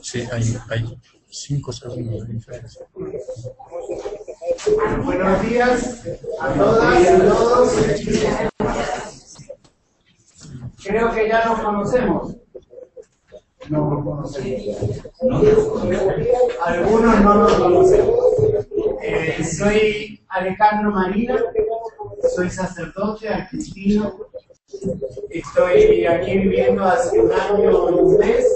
Sí, hay 5 segundos de diferencia. Buenos días a todas y a todos. Creo que ya nos conocemos. No nos conocemos. Algunos no nos conocemos. Soy Alejandro Marina, soy sacerdote argentino. Estoy aquí viviendo hace un año y un mes,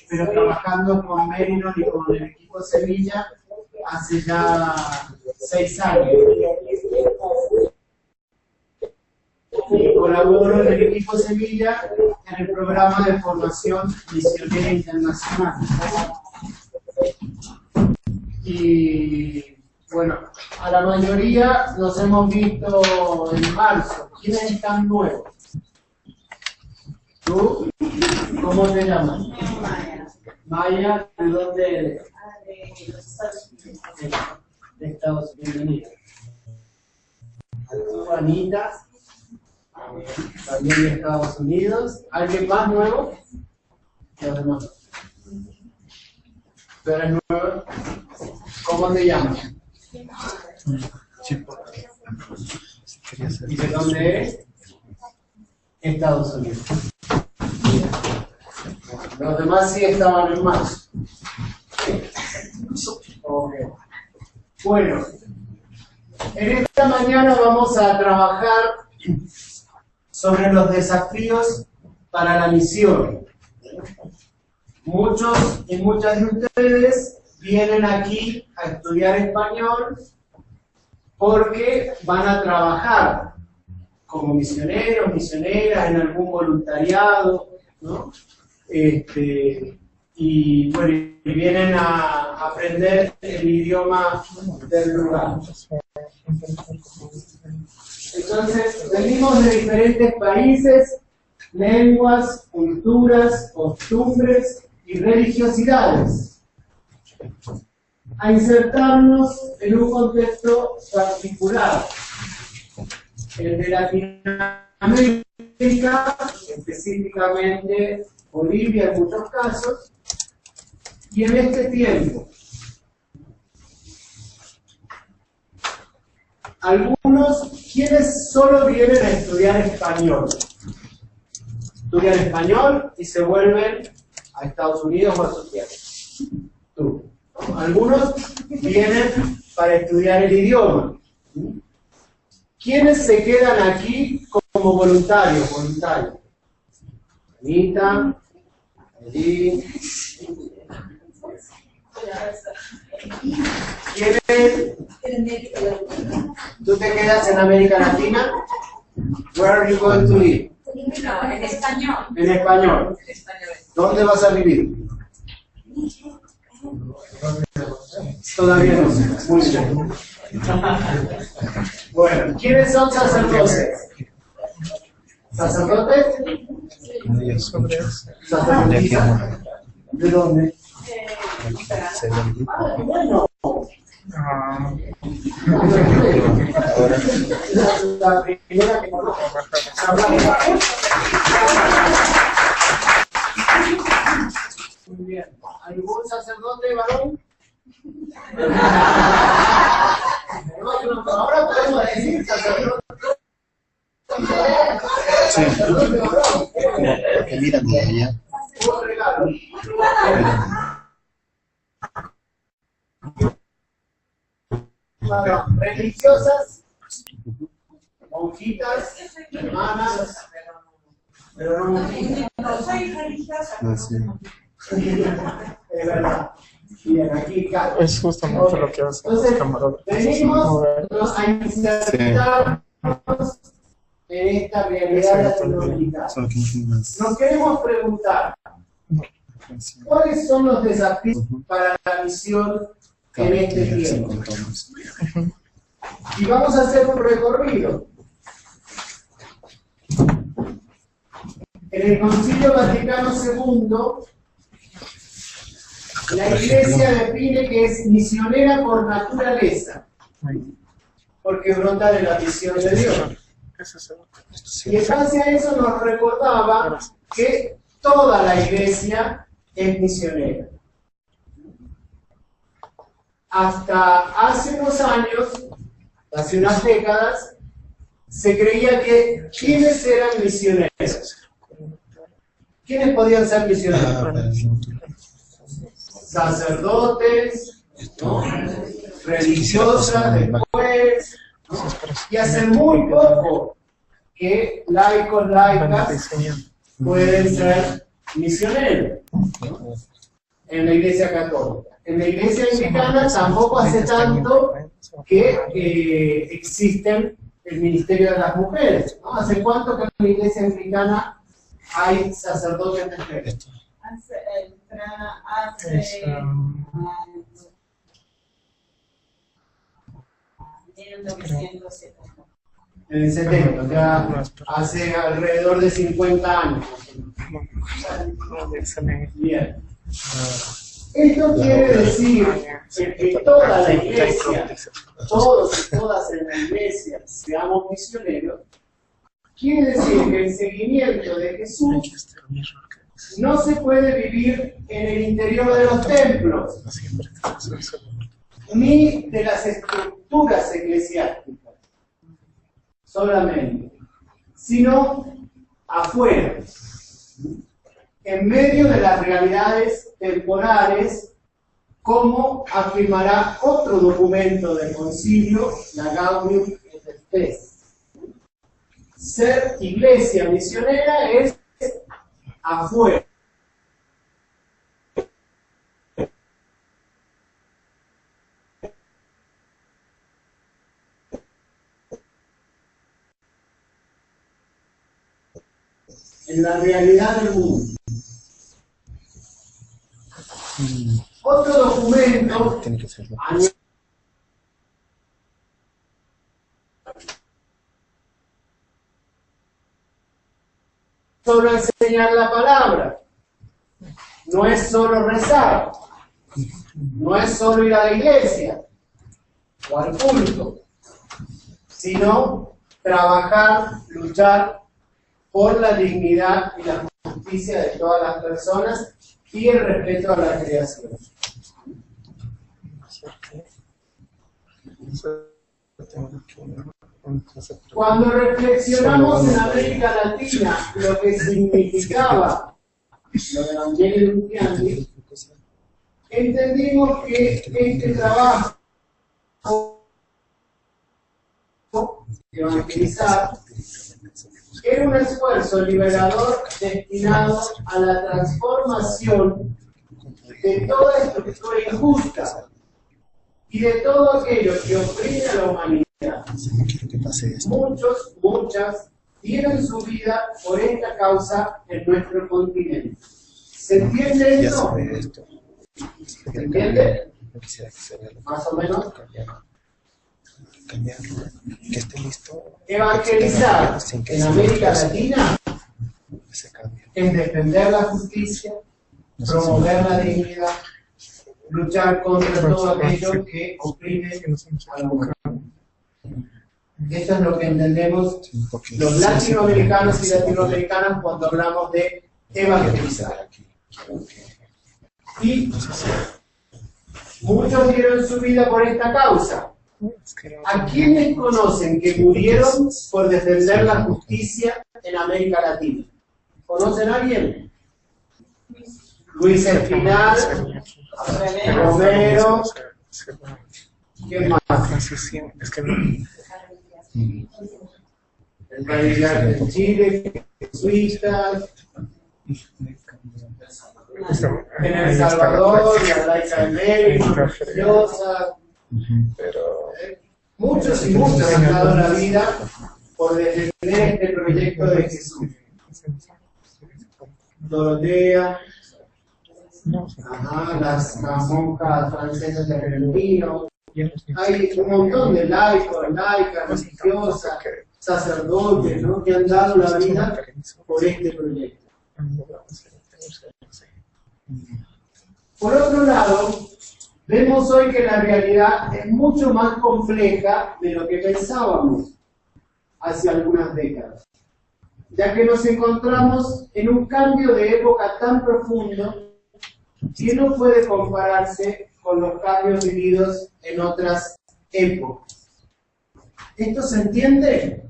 pero trabajando con Merinon y con el equipo Sevilla hace ya 6 años. Y colaboro en el equipo Sevilla en el programa de formación misionera internacional. Y bueno, a la mayoría nos hemos visto en marzo. ¿Quiénes están nuevos? ¿Tú? ¿Cómo te llamas? Maya. Maya, ¿de dónde eres? De los Estados Unidos. De Estados Unidos. Juanita, también de Estados Unidos. ¿Alguien más nuevo? Los demás. ¿Tú eres nuevo? ¿Cómo te llamas? ¿Y de dónde eres? Estados Unidos. Los demás sí estaban en marzo. Okay. Bueno, en esta mañana vamos a trabajar sobre los desafíos para la misión. Muchos y muchas de ustedes vienen aquí a estudiar español porque van a trabajar como misioneros, misioneras en algún voluntariado, ¿no? Y bueno, y vienen a aprender el idioma del lugar. Entonces, venimos de diferentes países, lenguas, culturas, costumbres y religiosidades, a insertarnos en un contexto particular, el de Latinoamérica, específicamente Bolivia en muchos casos, y en este tiempo. Algunos, quienes solo vienen a estudiar español, estudian español y se vuelven a Estados Unidos o a su tierra. Tú. ¿No? Algunos vienen para estudiar el idioma. ¿Quiénes se quedan aquí como voluntarios? Anita, Edith. ¿Quiénes? ¿Tú te quedas en América Latina? Where are you going to live? No, en español. En español. ¿Dónde vas a vivir? Todavía no sé. Muy bien. Bueno, ¿quiénes son sacerdotes? ¿Sacerdotes? ¿Sacerdotisas? ¿De dónde? Bueno. La primera que conozco. Muy bien. ¿Algún sacerdote varón? Ahora podemos decir sacerdote. Sí. Que miran de allá. Un regalo. Religiosas, monjitas, hermanas, pero no monjitas. No soy religiosa. No, sí. Es verdad. Bien, aquí cada. Es justamente lo que hace Entonces, camarones. venimos a insertarnos en esta realidad latinoamericana. Solo que no tiene más. Nos queremos preguntar, ¿cuáles son los desafíos para la misión en este tiempo? Y vamos a hacer un recorrido. En el Concilio Vaticano II, la Iglesia define que es misionera por naturaleza, porque brota de la misión de Dios. Y en base a eso nos recordaba que toda la Iglesia es misionera. Hasta hace unos años, hace unas décadas, se creía que ¿quiénes eran misioneros? ¿Quiénes podían ser misioneros? Sacerdotes, ¿no? Religiosas, después, ¿no? Y hace muy poco que laicos, laicas pueden ser misioneros, ¿no? En la Iglesia Católica. En la Iglesia Anglicana tampoco hace tanto que existen el ministerio de las mujeres, ¿no? ¿Hace cuánto que en la Iglesia Anglicana hay sacerdotes mujeres? En el 70, ya hace alrededor de 50 años. Bien. Esto quiere decir que toda la iglesia, todos y todas en la iglesia, seamos misioneros, quiere decir que el seguimiento de Jesús no se puede vivir en el interior de los templos, ni de las estructuras eclesiásticas solamente, sino afuera, en medio de las realidades temporales, como afirmará otro documento del concilio, la Gaudium et Spes. Ser iglesia misionera es afuera. En la realidad del mundo. Otro documento solo enseñar la palabra, no es solo rezar, no es solo ir a la iglesia o al culto, sino trabajar, luchar por la dignidad y la justicia de todas las personas y el respeto a la creación. Cuando reflexionamos en América Latina lo que significaba lo del Evangelio Luciani, entendimos que este trabajo de evangelizar era un esfuerzo liberador destinado a la transformación de toda estructura injusta y de todo aquello que oprime a la humanidad. Muchas dieron su vida por esta causa en nuestro continente. ¿Se entiende esto? ¿Se entiende? Más o menos. Que esté listo. Evangelizar en América Latina es defender la justicia, promover la dignidad, luchar contra todo aquello que oprime a la mujer. Esto es lo que entendemos los latinoamericanos y latinoamericanas cuando hablamos de evangelizar. Y muchos dieron su vida por esta causa. ¿A quiénes conocen que murieron por defender la justicia en América Latina? ¿Conocen a alguien? Luis Espinal, Romero, ¿quién más? El país de Chile, jesuitas, en El Salvador, la laica de México, religiosa. Muchos y muchos han dado la vida por defender este proyecto de Jesús. Dorotea, las monjas francesas de Argentino. Hay un montón de laicos, laicas, religiosas, sacerdotes, ¿no?, que han dado la vida por este proyecto. Por otro lado, vemos hoy que la realidad es mucho más compleja de lo que pensábamos hace algunas décadas, ya que nos encontramos en un cambio de época tan profundo que no puede compararse con los cambios vividos en otras épocas. ¿Esto se entiende?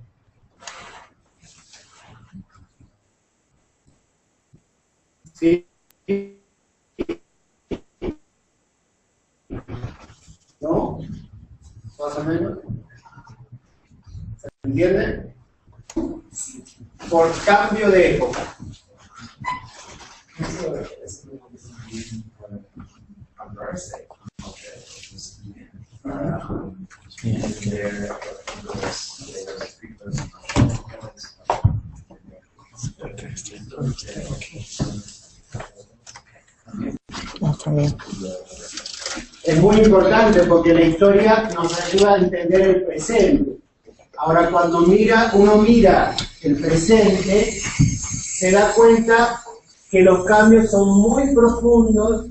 ¿Sí? ¿No? ¿Más o menos? ¿Se entiende? Por cambio de época. Es muy importante porque la historia nos ayuda a entender el presente. Ahora, cuando uno mira el presente, se da cuenta que los cambios son muy profundos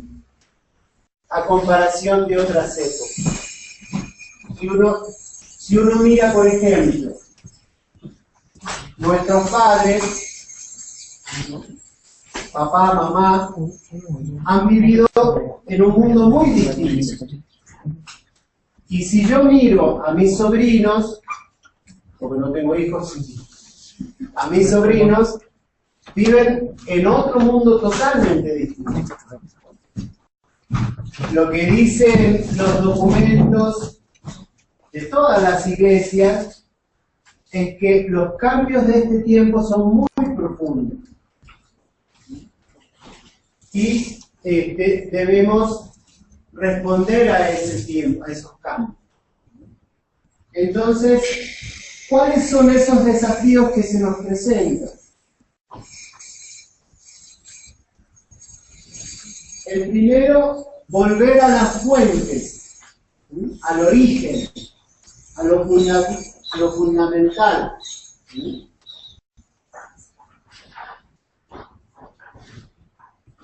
a comparación de otras épocas. Si uno mira, por ejemplo, nuestros padres, papá, mamá, han vivido en un mundo muy distinto. Y si yo miro a mis sobrinos, porque no tengo hijos, a mis sobrinos, viven en otro mundo totalmente distinto. Lo que dicen los documentos de todas las iglesias es que los cambios de este tiempo son muy profundos. Y debemos responder a ese tiempo, a esos cambios. Entonces, ¿cuáles son esos desafíos que se nos presentan? El primero, volver a las fuentes, al origen, a lo fundamental.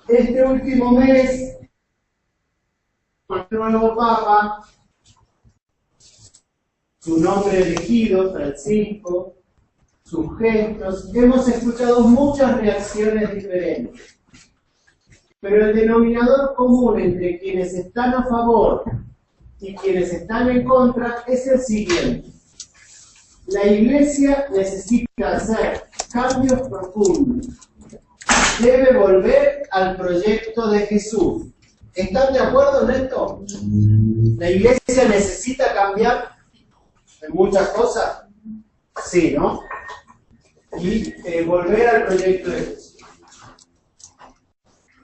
Este último mes, nuestro nuevo Papa, su nombre elegido, Francisco, sus gestos, hemos escuchado muchas reacciones diferentes. Pero el denominador común entre quienes están a favor y quienes están en contra es el siguiente. La Iglesia necesita hacer cambios profundos. Debe volver al proyecto de Jesús. ¿Están de acuerdo en esto? ¿La Iglesia necesita cambiar en muchas cosas? Sí, ¿no? Y volver al proyecto de Jesús.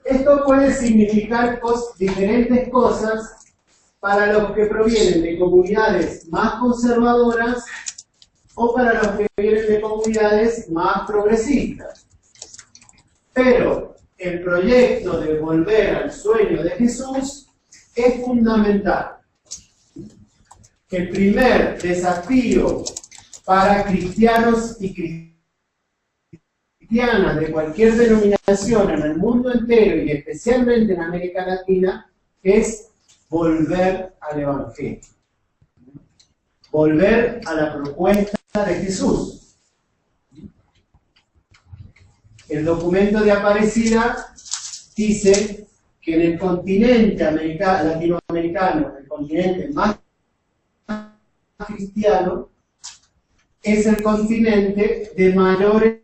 Esto puede significar diferentes cosas para los que provienen de comunidades más conservadoras o para los que vienen de comunidades más progresistas. Pero el proyecto de volver al sueño de Jesús es fundamental. El primer desafío para cristianos y cristianas de cualquier denominación en el mundo entero y especialmente en América Latina es volver al Evangelio. Volver a la propuesta de Jesús. El documento de Aparecida dice que en el continente latinoamericano, el continente más cristiano, es el continente de mayores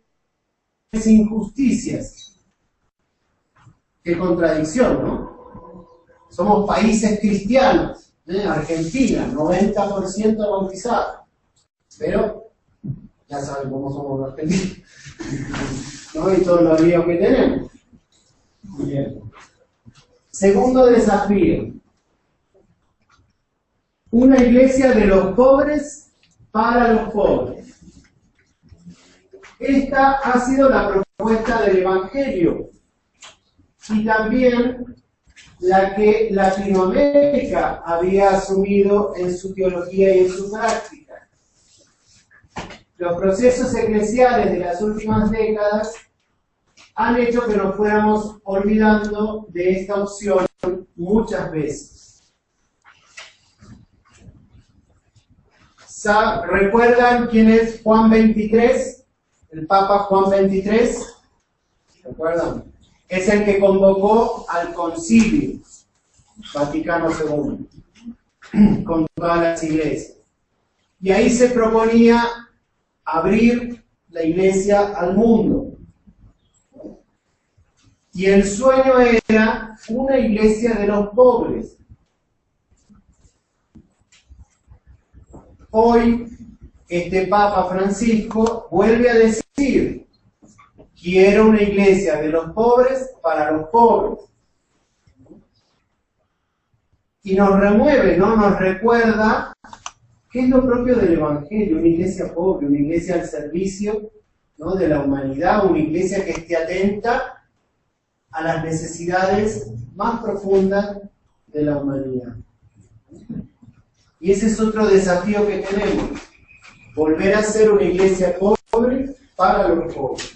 injusticias. Qué contradicción, ¿no? Somos países cristianos, Argentina, 90% bautizados, pero ya saben cómo somos los argentinos, ¿no? Y todos los líos que tenemos. Bien. Segundo desafío. Una iglesia de los pobres para los pobres. Esta ha sido la propuesta del Evangelio y también la que Latinoamérica había asumido en su teología y en su práctica. Los procesos eclesiales de las últimas décadas han hecho que nos fuéramos olvidando de esta opción muchas veces. ¿Recuerdan quién es Juan 23? El Papa Juan 23. ¿Recuerdan? es el que convocó al Concilio Vaticano II, con todas las iglesias. Y ahí se proponía abrir la iglesia al mundo. Y el sueño era una iglesia de los pobres. Hoy, este Papa Francisco vuelve a decir: quiero una iglesia de los pobres para los pobres. Y nos remueve, ¿no? Nos recuerda qué es lo propio del Evangelio: una iglesia pobre, una iglesia al servicio, ¿no?, de la humanidad, una iglesia que esté atenta a las necesidades más profundas de la humanidad. Y ese es otro desafío que tenemos: volver a ser una iglesia pobre para los pobres.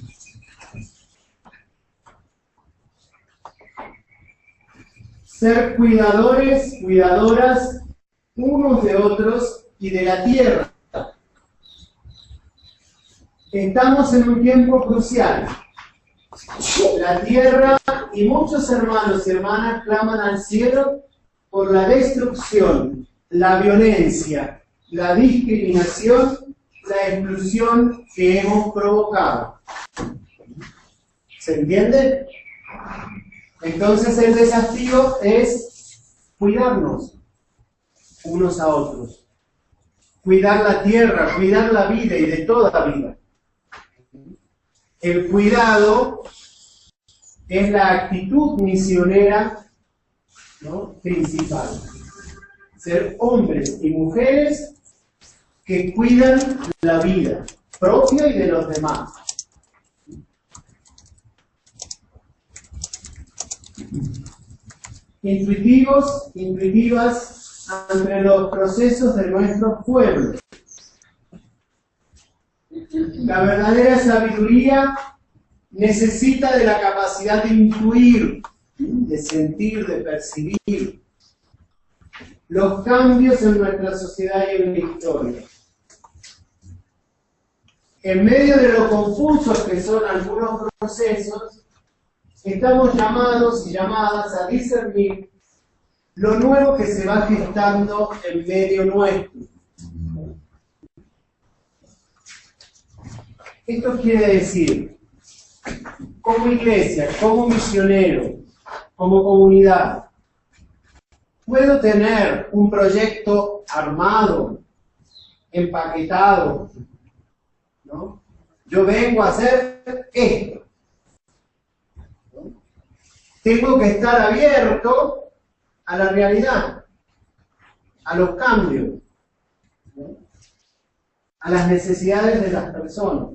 Ser cuidadores, cuidadoras unos de otros y de la tierra. Estamos en un tiempo crucial. La tierra y muchos hermanos y hermanas claman al cielo por la destrucción, la violencia, la discriminación, la exclusión que hemos provocado. ¿Se entiende? Entonces el desafío es cuidarnos unos a otros, cuidar la tierra, cuidar la vida y de toda vida. El cuidado es la actitud misionera, ¿no?, principal. Ser hombres y mujeres que cuidan la vida propia y de los demás. Intuitivos, intuitivas ante los procesos de nuestros pueblos. La verdadera sabiduría necesita de la capacidad de intuir, de sentir, de percibir los cambios en nuestra sociedad y en la historia. En medio de lo confusos que son algunos procesos, estamos llamados y llamadas a discernir lo nuevo que se va gestando en medio nuestro. Esto quiere decir, como iglesia, como misionero, como comunidad, puedo tener un proyecto armado, empaquetado, ¿no? Yo vengo a hacer esto. Tengo que estar abierto a la realidad, a los cambios, ¿no?, a las necesidades de las personas.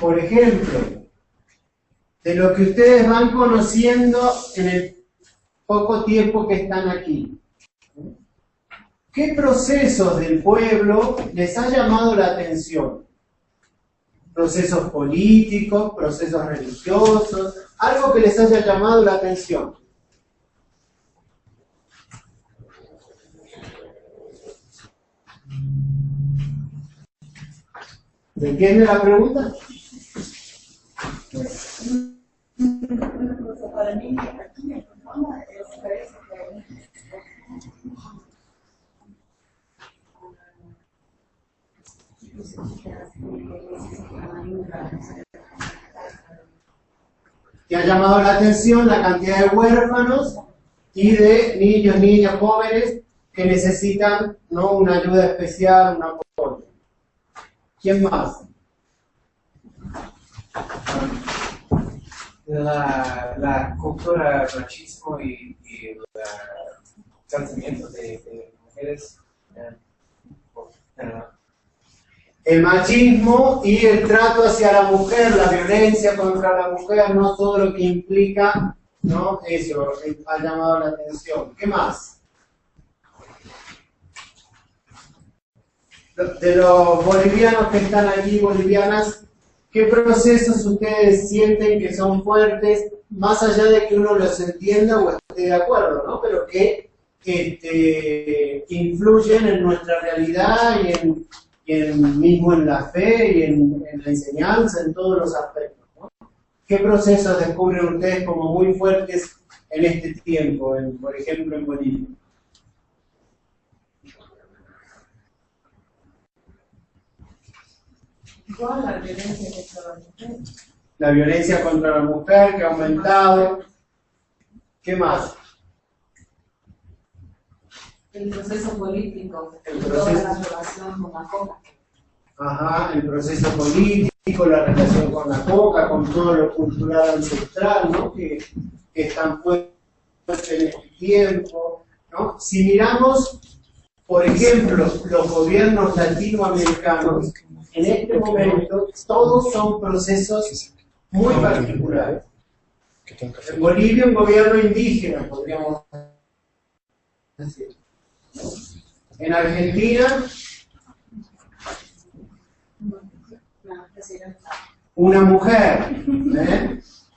Por ejemplo, de lo que ustedes van conociendo en el poco tiempo que están aquí, ¿qué procesos del pueblo les ha llamado la atención? Procesos políticos, procesos religiosos, algo que les haya llamado la atención. ¿Se entiende la pregunta? Que ha llamado la atención la cantidad de huérfanos y de niños, niñas, jóvenes que necesitan, ¿no?, una ayuda especial, un apoyo. ¿Quién más? La cultura del machismo y el tratamiento de mujeres. El machismo y el trato hacia la mujer, la violencia contra la mujer, no todo lo que implica, ¿no?, eso ha llamado la atención. ¿Qué más? De los bolivianos que están aquí, bolivianas, ¿qué procesos ustedes sienten que son fuertes, más allá de que uno los entienda o esté de acuerdo, ¿no?, pero que influyen en nuestra realidad y mismo en la fe y en la enseñanza, en todos los aspectos, ¿no? ¿Qué procesos descubren ustedes como muy fuertes en este tiempo, por ejemplo, en Bolivia? Igual la violencia contra la mujer. La violencia contra la mujer que ha aumentado. ¿Qué más? El proceso político, El toda proceso. la relación con la coca. Ajá, el proceso político, la relación con la coca, con todo lo cultural ancestral, ¿no? Que es tan fuerte en este tiempo, ¿no? Si miramos, por ejemplo, los gobiernos latinoamericanos, en este momento, todos son procesos muy particulares. En Bolivia, un gobierno indígena, podríamos decir. En Argentina, una mujer,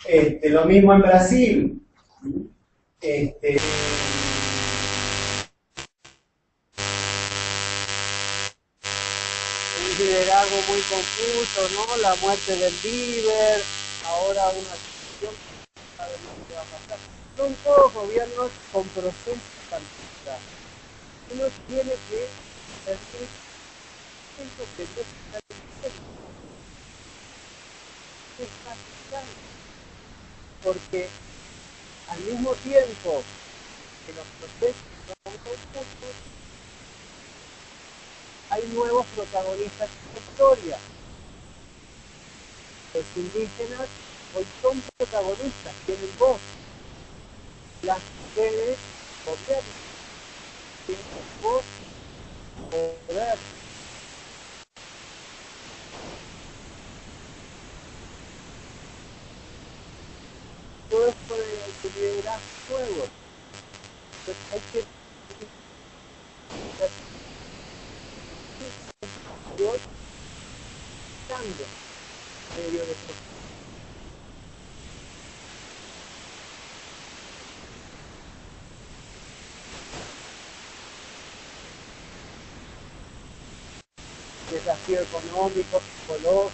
¿eh? Lo mismo en Brasil. Un liderazgo muy confuso, ¿no? La muerte del líder, ahora una situación que no sabemos qué va a pasar. Son todos gobiernos con procesos particulares. Uno tiene que decir eso que no está diciendo. Está pasando. Porque al mismo tiempo que los procesos son confusos, hay nuevos protagonistas en la historia. Los indígenas hoy son protagonistas, tienen voz. Las mujeres gobiernan, tienen voz, poder. Todo esto de liderazgo nuevo. Entonces hay que cambio medio de esto. Desafío económico, psicológico,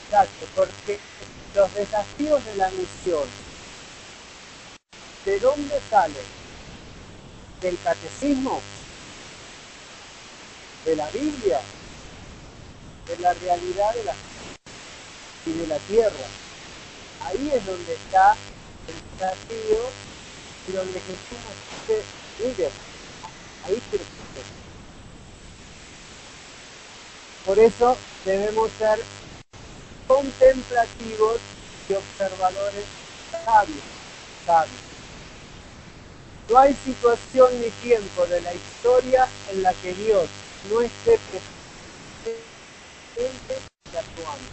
exacto, porque los desafíos de la misión, ¿de dónde salen? ¿Del catecismo? ¿De la Biblia? ¿De la realidad de la y de la tierra? Ahí es donde está el desafío y donde Jesús nos dice, mire, ahí quiero que esté. Por eso debemos ser contemplativos y observadores sabios. No hay situación ni tiempo de la historia en la que Dios no esté presente y actuando,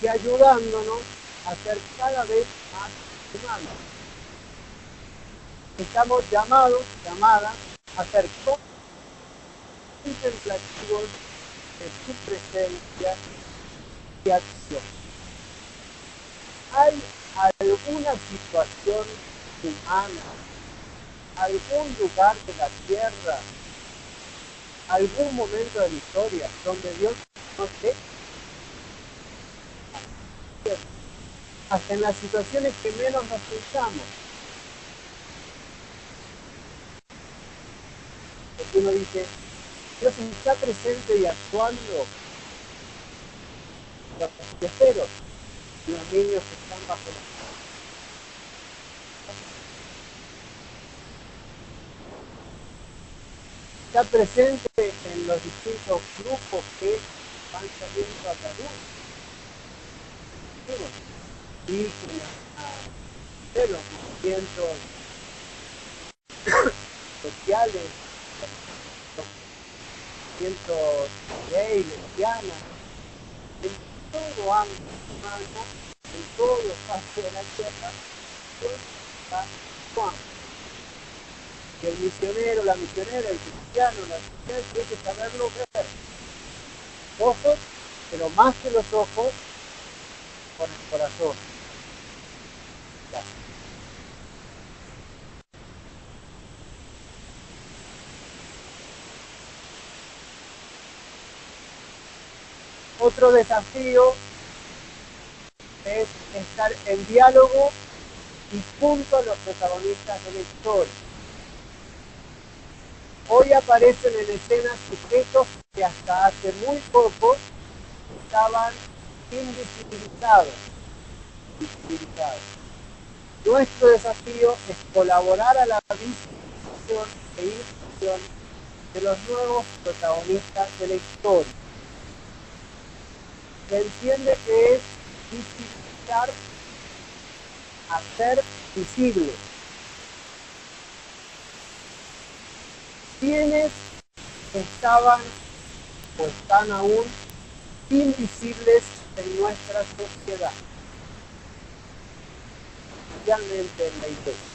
y ayudándonos a ser cada vez más humanos. Estamos llamadas a ser contemplativos de su presencia y acción. ¿Hay alguna situación humana, algún lugar de la tierra, algún momento de la historia donde Dios no esté? Hasta en las situaciones que menos nos pensamos. Porque uno dice, Dios está presente y actuando. Los pesqueros, los niños que están bajo la está presente en los distintos grupos que van saliendo a la luz. Y con los movimientos sociales, los movimientos gay, lesbianas, en todo ámbito humano, en todo espacio de la tierra, está Juan. Y el misionero, la misionera, el cristiano, la cristiana, tiene que saberlo ver. Ojos, pero más que los ojos, con el corazón. Gracias. Otro desafío es estar en diálogo y junto a los protagonistas de la historia. Hoy aparecen en escena sujetos que hasta hace muy poco estaban invisibilizados. Nuestro desafío es colaborar a la visión e inclusión de los nuevos protagonistas de la historia. Se entiende que es visibilizar, hacer visible. Quienes estaban o están aún invisibles en nuestra sociedad, especialmente en la iglesia.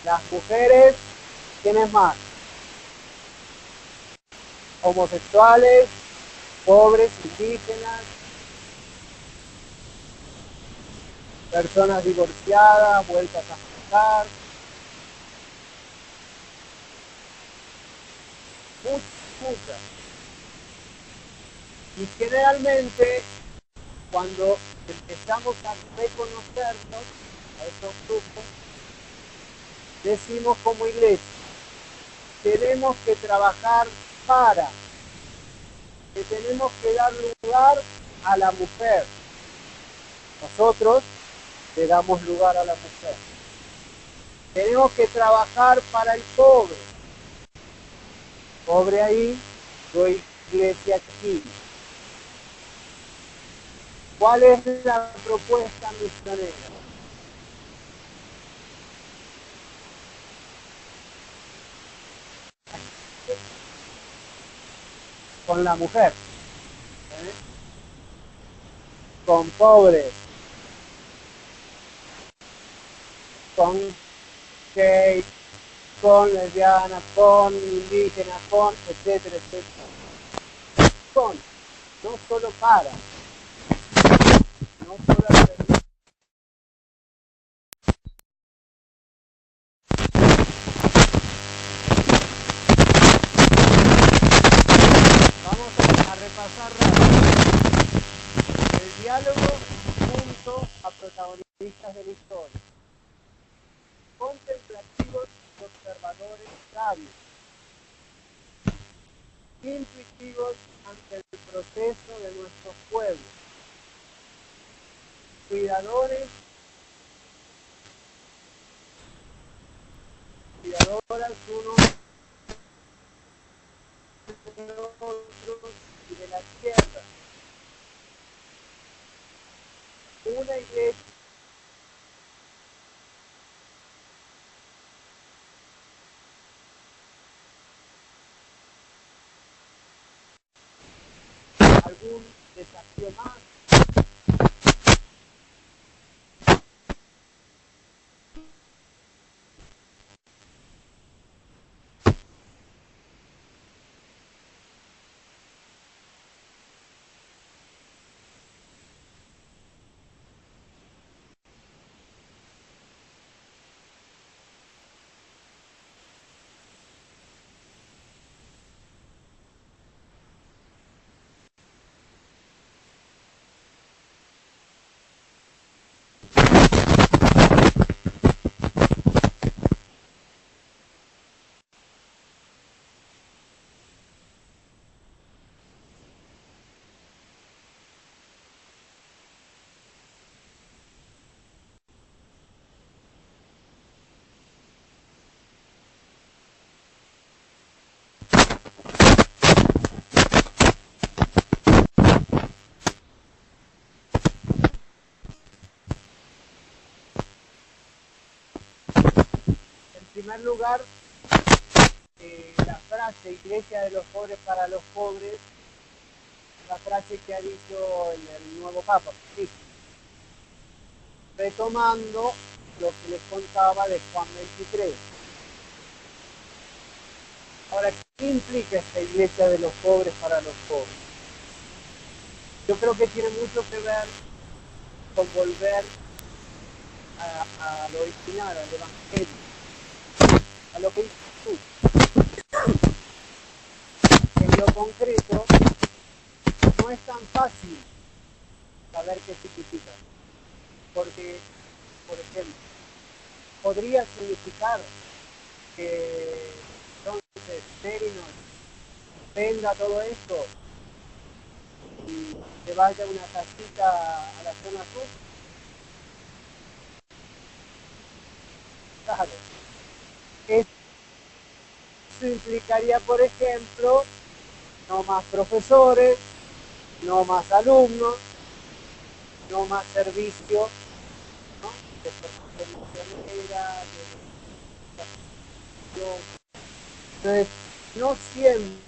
Las mujeres, ¿quiénes más? Homosexuales, pobres, indígenas, personas divorciadas, vueltas a casar, muchas. Y generalmente, cuando empezamos a reconocernos a esos grupos, decimos como iglesia, tenemos que trabajar que tenemos que dar lugar a la mujer. Nosotros le damos lugar a la mujer. Tenemos que trabajar para el pobre. Pobre ahí, soy iglesia aquí. ¿Cuál es la propuesta misionera? Con la mujer, con pobres, con gays, con lesbianas, con indígenas, con etcétera, etcétera. Con, no solo para, no solo hacer. Vamos a repasar rápido. El diálogo junto a protagonistas de la historia. Contemplativos y observadores sabios. Intuitivos ante el proceso de nuestros pueblos. Cuidadoras unos de otros y de la tierra. Una iglesia algún desafío más. primer lugar, la frase Iglesia de los pobres para los pobres, la frase que ha dicho el nuevo Papa, sí, retomando lo que les contaba de Juan 23. Ahora, ¿qué implica esta Iglesia de los pobres para los pobres? Yo creo que tiene mucho que ver con volver a lo original, al Evangelio, a lo que hizo Jesús. En lo concreto, no es tan fácil saber qué significa, porque, por ejemplo, podría significar que entonces Merinos venda todo esto y se vaya a una casita a la zona sur. Claro. Eso implicaría, por ejemplo, no más profesores, no más alumnos, no más servicio, ¿no? De formación misionera, entonces, no siempre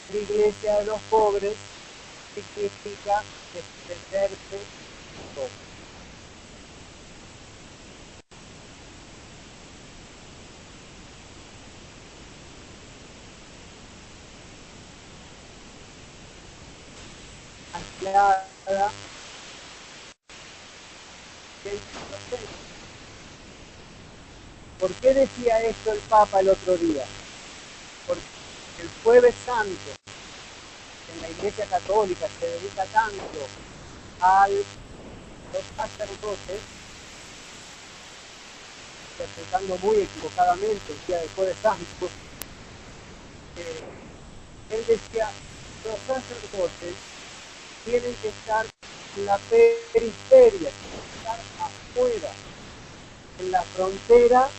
la Iglesia de los pobres significa desprenderse todo. Aislada, ¿por qué decía esto el Papa el otro día? Porque el Jueves Santo en la Iglesia Católica se dedica tanto a los sacerdotes, interpretando muy equivocadamente el día del Jueves Santo. Él decía, los sacerdotes tienen que estar en la periferia, tienen que estar afuera, en la frontera,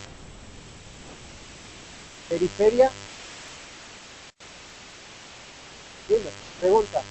periferia. ¿Entiendes? Pregunta.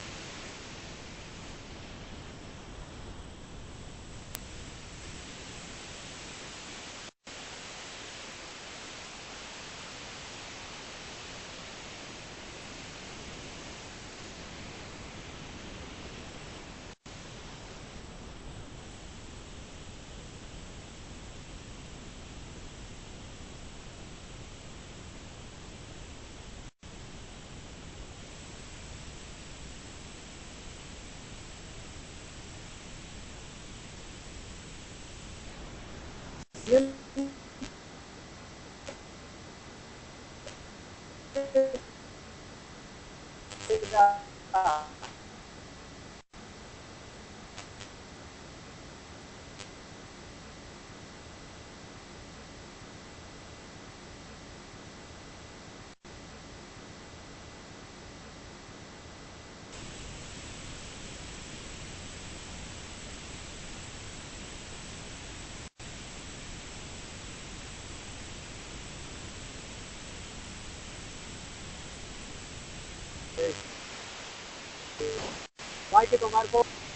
No hay que tomar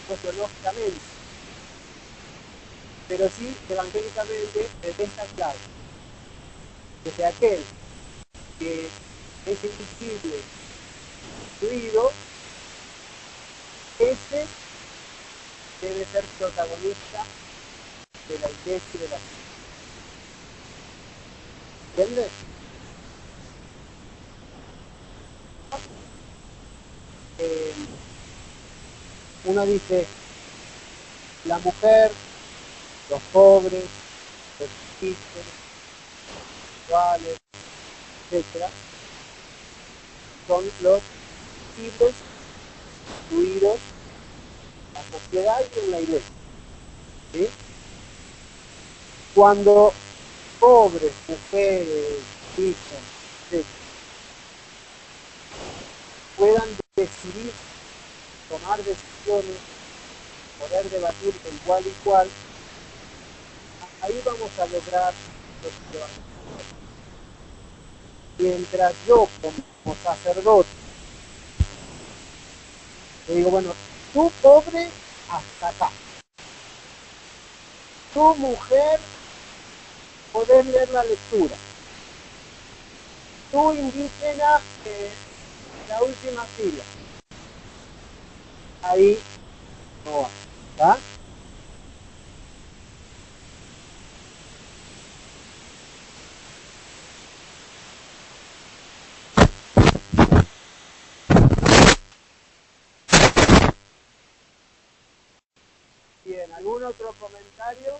sociológicamente, pero sí evangélicamente desde esta clave, desde aquel que es invisible, excluido, ese debe ser protagonista de la iglesia y de la vida. ¿Entiendes? Uno dice, la mujer, los pobres, los tristes, los sexuales, etc., son los libres, incluidos en la sociedad y en la iglesia. ¿Sí? Cuando pobres, mujeres, hijos, etc., puedan decidir, tomar decisiones, poder debatir de igual y cual, ahí vamos a lograr Mientras yo, como sacerdote, le digo, bueno, tú pobre, hasta acá. Tu mujer, podés leer la lectura. Tú indígena, la última fila. Ahí no va, ¿va? Bien, ¿algún otro comentario?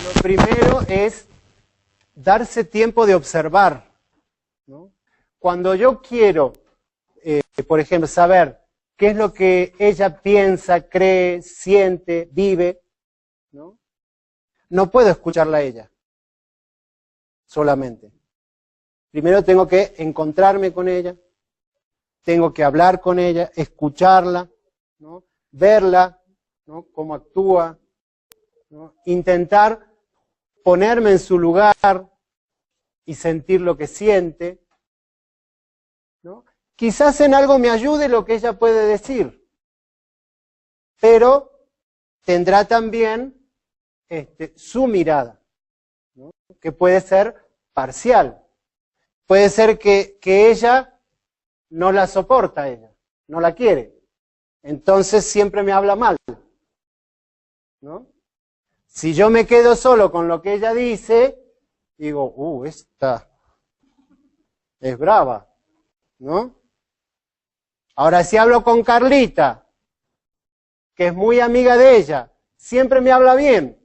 Lo primero es darse tiempo de observar, ¿no? Cuando yo quiero, por ejemplo, saber qué es lo que ella piensa, cree, siente, vive, ¿no? No puedo escucharla a ella solamente. Primero tengo que encontrarme con ella, tengo que hablar con ella, escucharla, ¿no? Verla, ¿no? Cómo actúa, ¿no? Intentar ponerme en su lugar y sentir lo que siente, ¿no? Quizás en algo me ayude lo que ella puede decir, pero tendrá también su mirada, ¿no? Que puede ser parcial. Puede ser que ella no la soporta a ella, no la quiere. Entonces siempre me habla mal, ¿no? Si yo me quedo solo con lo que ella dice, digo, esta es brava, ¿no? Ahora, si hablo con Carlita, que es muy amiga de ella, siempre me habla bien,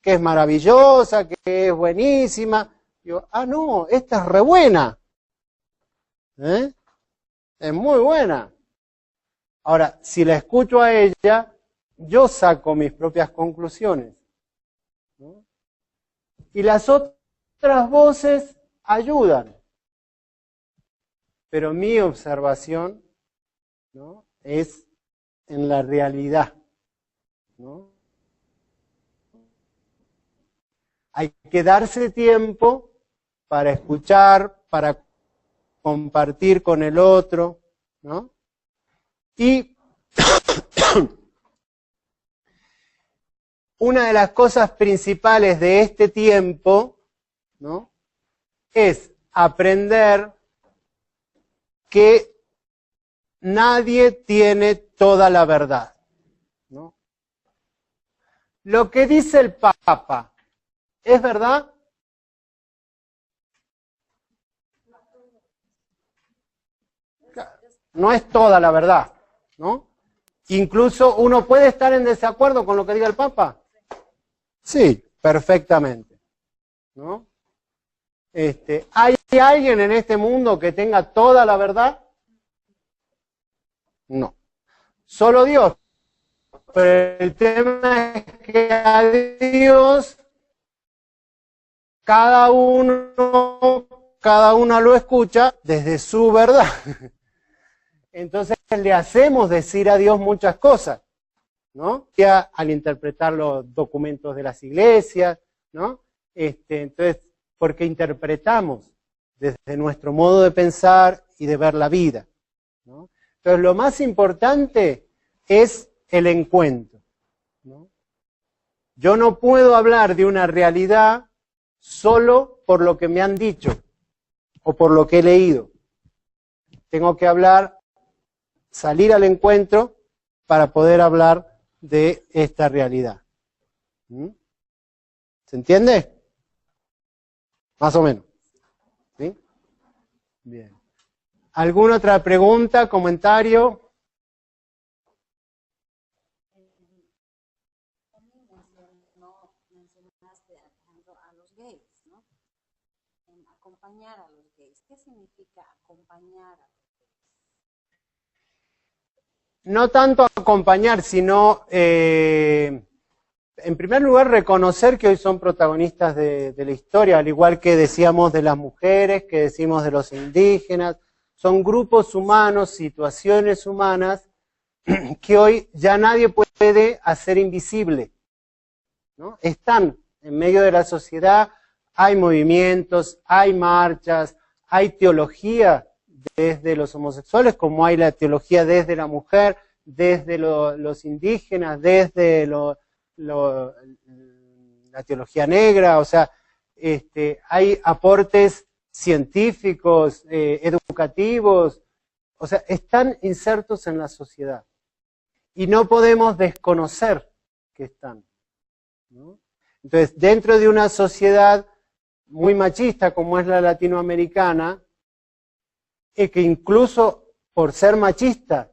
que es maravillosa, que es buenísima. Digo, no, esta es re buena. Es muy buena. Ahora, si la escucho a ella, yo saco mis propias conclusiones, ¿no? Y las otras voces ayudan. Pero mi observación, ¿no? Es en la realidad, ¿no? Hay que darse tiempo para escuchar, para compartir con el otro, ¿no? Y una de las cosas principales de este tiempo, ¿no? Es aprender que nadie tiene toda la verdad, ¿no? Lo que dice el Papa, ¿es verdad? No es toda la verdad, ¿no? Incluso uno puede estar en desacuerdo con lo que diga el Papa. Sí, perfectamente, ¿no? ¿Hay alguien en este mundo que tenga toda la verdad? No. Solo Dios. Pero el tema es que a Dios cada uno lo escucha desde su verdad. Entonces le hacemos decir a Dios muchas cosas, ¿no? Ya al interpretar los documentos de las iglesias, ¿no? Entonces, porque interpretamos desde nuestro modo de pensar y de ver la vida, ¿no? Entonces, lo más importante es el encuentro, ¿no? Yo no puedo hablar de una realidad solo por lo que me han dicho o por lo que he leído. Tengo que salir al encuentro para poder hablar de esta realidad. ¿Se entiende? Más o menos. ¿Sí? Bien. ¿Alguna otra pregunta, comentario? acompañar. No tanto acompañar, sino, en primer lugar, reconocer que hoy son protagonistas de la historia, al igual que decíamos de las mujeres, que decimos de los indígenas. Son grupos humanos, situaciones humanas, que hoy ya nadie puede hacer invisible, ¿no? Están en medio de la sociedad, hay movimientos, hay marchas, hay teología desde los homosexuales, como hay la teología desde la mujer, desde los indígenas, desde la teología negra, o sea, hay aportes científicos, educativos, o sea, están insertos en la sociedad. Y no podemos desconocer que están, ¿no? Entonces, dentro de una sociedad muy machista como es la latinoamericana, que incluso por ser machista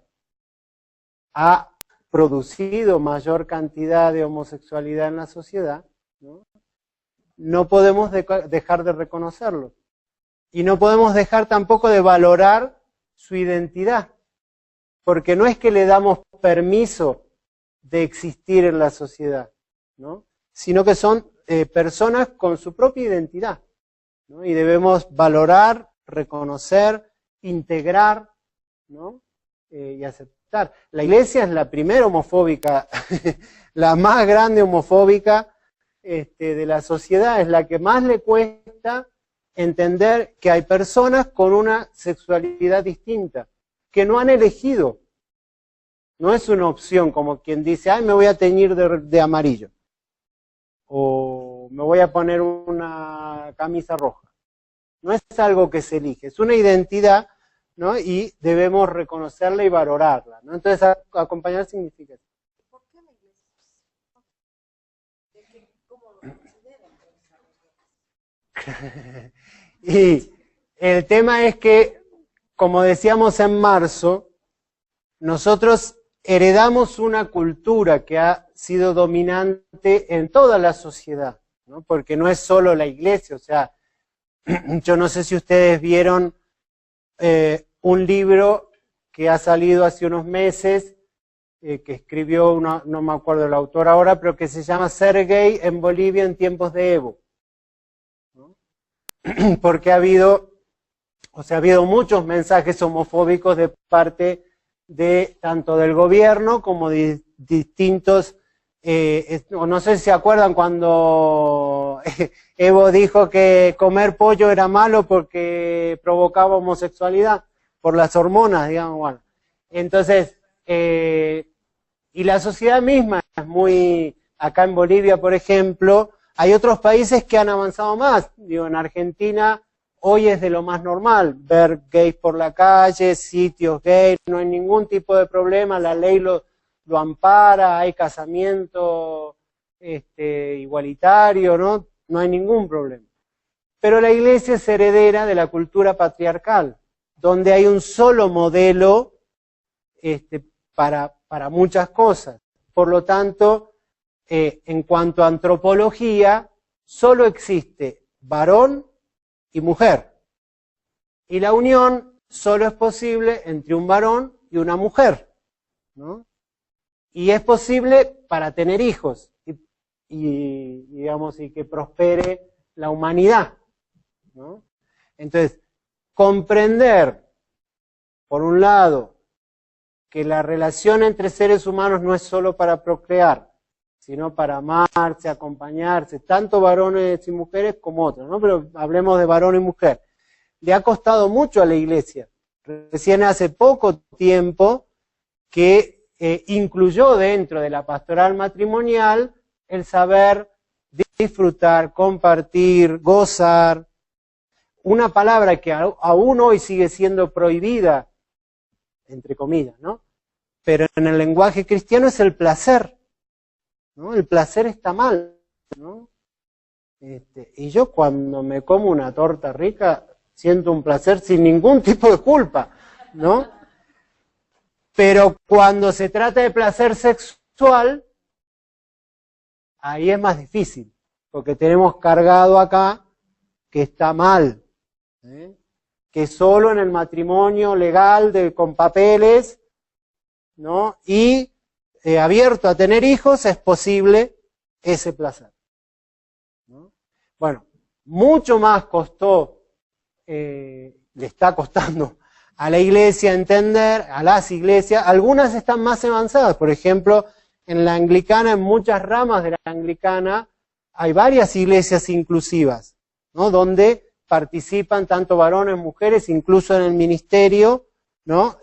ha producido mayor cantidad de homosexualidad en la sociedad, ¿no? No podemos dejar de reconocerlo. Y no podemos dejar tampoco de valorar su identidad, porque no es que le damos permiso de existir en la sociedad, ¿no? Sino que son personas con su propia identidad, ¿no? Y debemos valorar, reconocer, integrar, ¿no? Y aceptar. La Iglesia es la primera homofóbica, la más grande homofóbica de la sociedad, es la que más le cuesta entender que hay personas con una sexualidad distinta, que no han elegido. No es una opción como quien dice, ay, me voy a teñir de amarillo, o me voy a poner una camisa roja. No es algo que se elige, es una identidad, ¿no? Y debemos reconocerla y valorarla, ¿no? Entonces, acompañar significa eso. ¿Por qué la iglesia? ¿Cómo lo consideran? Y el tema es que, como decíamos en marzo, nosotros heredamos una cultura que ha sido dominante en toda la sociedad, ¿no? Porque no es solo la iglesia, o sea, yo no sé si ustedes vieron un libro que ha salido hace unos meses, que escribió, no me acuerdo el autor ahora, pero que se llama Ser gay en Bolivia en tiempos de Evo, ¿no? Porque ha habido muchos mensajes homofóbicos de parte de tanto del gobierno como de distintos, no sé si se acuerdan cuando Evo dijo que comer pollo era malo porque provocaba homosexualidad por las hormonas, digamos, bueno. Entonces, y la sociedad misma es muy, acá en Bolivia, por ejemplo, hay otros países que han avanzado más, digo, en Argentina hoy es de lo más normal, ver gays por la calle, sitios gays, no hay ningún tipo de problema, la ley lo ampara, hay casamiento igualitario, ¿no? No hay ningún problema. Pero la iglesia es heredera de la cultura patriarcal, donde hay un solo modelo para muchas cosas. Por lo tanto, en cuanto a antropología, solo existe varón y mujer. Y la unión solo es posible entre un varón y una mujer, ¿no? Y es posible para tener hijos y digamos, y que prospere la humanidad, ¿no? Entonces, comprender, por un lado, que la relación entre seres humanos no es solo para procrear, sino para amarse, acompañarse, tanto varones y mujeres como otros, ¿no? Pero hablemos de varón y mujer. Le ha costado mucho a la iglesia. Recién hace poco tiempo que incluyó dentro de la pastoral matrimonial el saber disfrutar, compartir, gozar. Una palabra que aún hoy sigue siendo prohibida, entre comillas, ¿no? Pero en el lenguaje cristiano es el placer, ¿no? El placer está mal, ¿no? Y yo cuando me como una torta rica siento un placer sin ningún tipo de culpa, ¿no? Pero cuando se trata de placer sexual, ahí es más difícil, porque tenemos cargado acá que está mal, que solo en el matrimonio legal con papeles, ¿no? Y abierto a tener hijos es posible ese placer, ¿no? Bueno, mucho más costó, le está costando a la iglesia entender, a las iglesias, algunas están más avanzadas, por ejemplo, en la anglicana, en muchas ramas de la anglicana, hay varias iglesias inclusivas, ¿no? Donde participan tanto varones, mujeres, incluso en el ministerio, ¿no?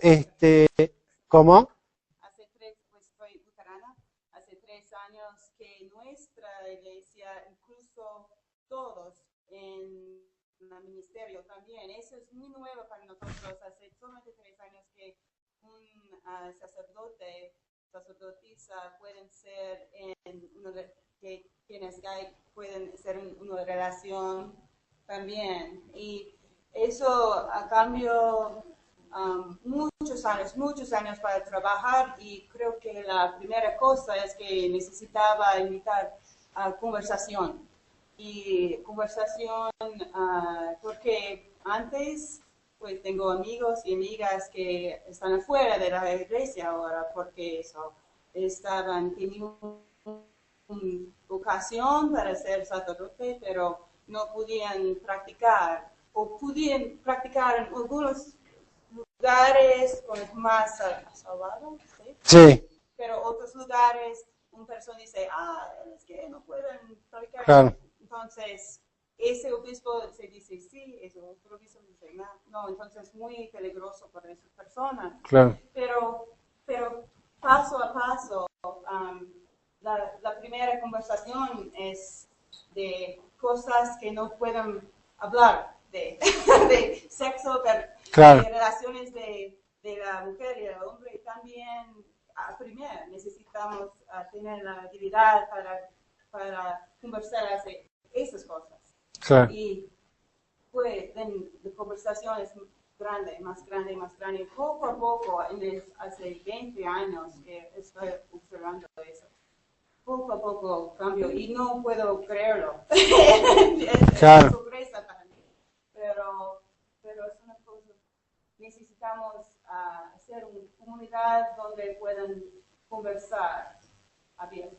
¿Cómo? Soy luterana, hace 3 años que nuestra iglesia, incluso todos en el ministerio también, eso es muy nuevo para nosotros, hace solamente 3 años que un sacerdote, sacerdotisa pueden ser que quienes gay pueden ser en una relación también, y eso a cambio muchos años para trabajar, y creo que la primera cosa es que necesitaba invitar a conversación, porque antes pues tengo amigos y amigas que están afuera de la iglesia ahora porque eso, estaban teniendo una vocación para ser sacerdote, pero no podían practicar, o podían practicar en algunos lugares más salvados, ¿sí? Sí. Pero otros lugares, una persona dice, es que no pueden practicar. Claro. Entonces, ese obispo se dice sí, ese otro obispo dice no, entonces es muy peligroso para esas personas. Claro. Pero paso a paso, la primera conversación es de cosas que no pueden hablar, de sexo, claro, de relaciones de la mujer y el hombre, y también primero necesitamos tener la habilidad para conversar hacia esas cosas. claro. Y pues la conversación es más grande, poco a poco, hace 20 años que estoy observando eso. Poco a poco cambio, y no puedo creerlo. Claro. Es sorpresa para mí. Pero es una cosa. Necesitamos hacer una comunidad donde puedan conversar abierto.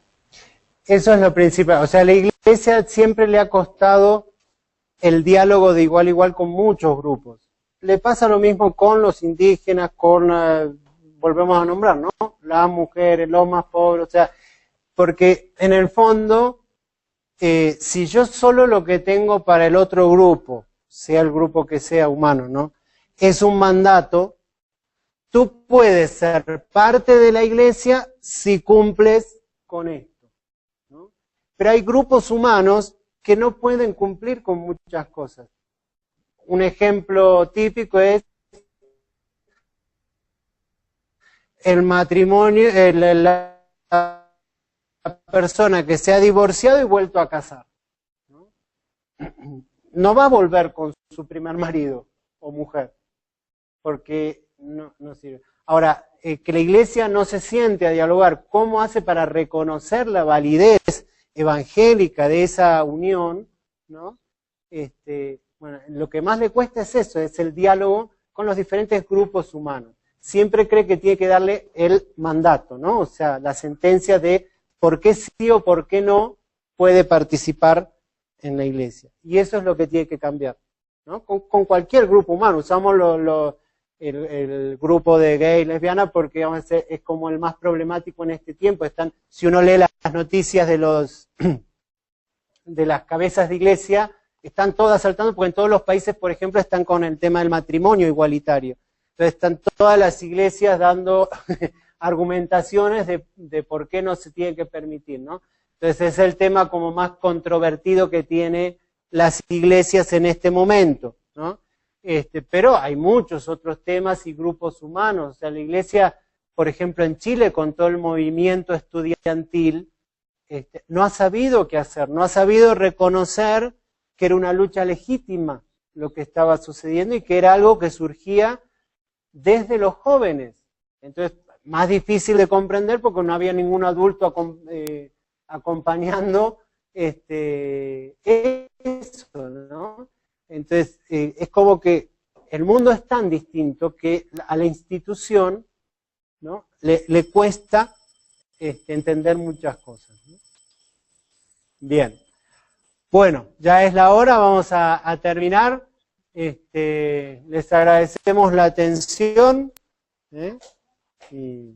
Eso es lo principal. O sea, a la iglesia siempre le ha costado el diálogo de igual a igual con muchos grupos. Le pasa lo mismo con los indígenas, volvemos a nombrar, ¿no? Las mujeres, los más pobres, o sea, porque en el fondo, si yo solo lo que tengo para el otro grupo, sea el grupo que sea humano, ¿no? Es un mandato, tú puedes ser parte de la iglesia si cumples con esto, ¿no? Pero hay grupos humanos que no pueden cumplir con muchas cosas. Un ejemplo típico es el matrimonio, la persona que se ha divorciado y vuelto a casar, ¿no? No va a volver con su primer marido o mujer, porque no sirve. Ahora, que la iglesia no se siente a dialogar, ¿cómo hace para reconocer la validez evangélica de esa unión, ¿no? Bueno, lo que más le cuesta es eso, es el diálogo con los diferentes grupos humanos. Siempre cree que tiene que darle el mandato, ¿no? O sea, la sentencia de por qué sí o por qué no puede participar en la iglesia. Y eso es lo que tiene que cambiar, ¿no? Con cualquier grupo humano. Usamos el grupo de gay y lesbiana porque vamos a decir, es como el más problemático en este tiempo. Si uno lee las noticias de las cabezas de iglesia, están todas saltando porque en todos los países, por ejemplo, están con el tema del matrimonio igualitario. Entonces están todas las iglesias dando argumentaciones de por qué no se tiene que permitir, ¿no? Entonces es el tema como más controvertido que tiene las iglesias en este momento, ¿no? Pero hay muchos otros temas y grupos humanos. O sea, la iglesia, por ejemplo, en Chile, con todo el movimiento estudiantil, no ha sabido qué hacer, no ha sabido reconocer que era una lucha legítima lo que estaba sucediendo y que era algo que surgía desde los jóvenes. Entonces, más difícil de comprender porque no había ningún adulto acompañando eso, ¿no? Entonces, es como que el mundo es tan distinto que a la institución, ¿no?, le cuesta entender muchas cosas, ¿no? Bien. Bueno, ya es la hora, vamos a terminar. Les agradecemos la atención, y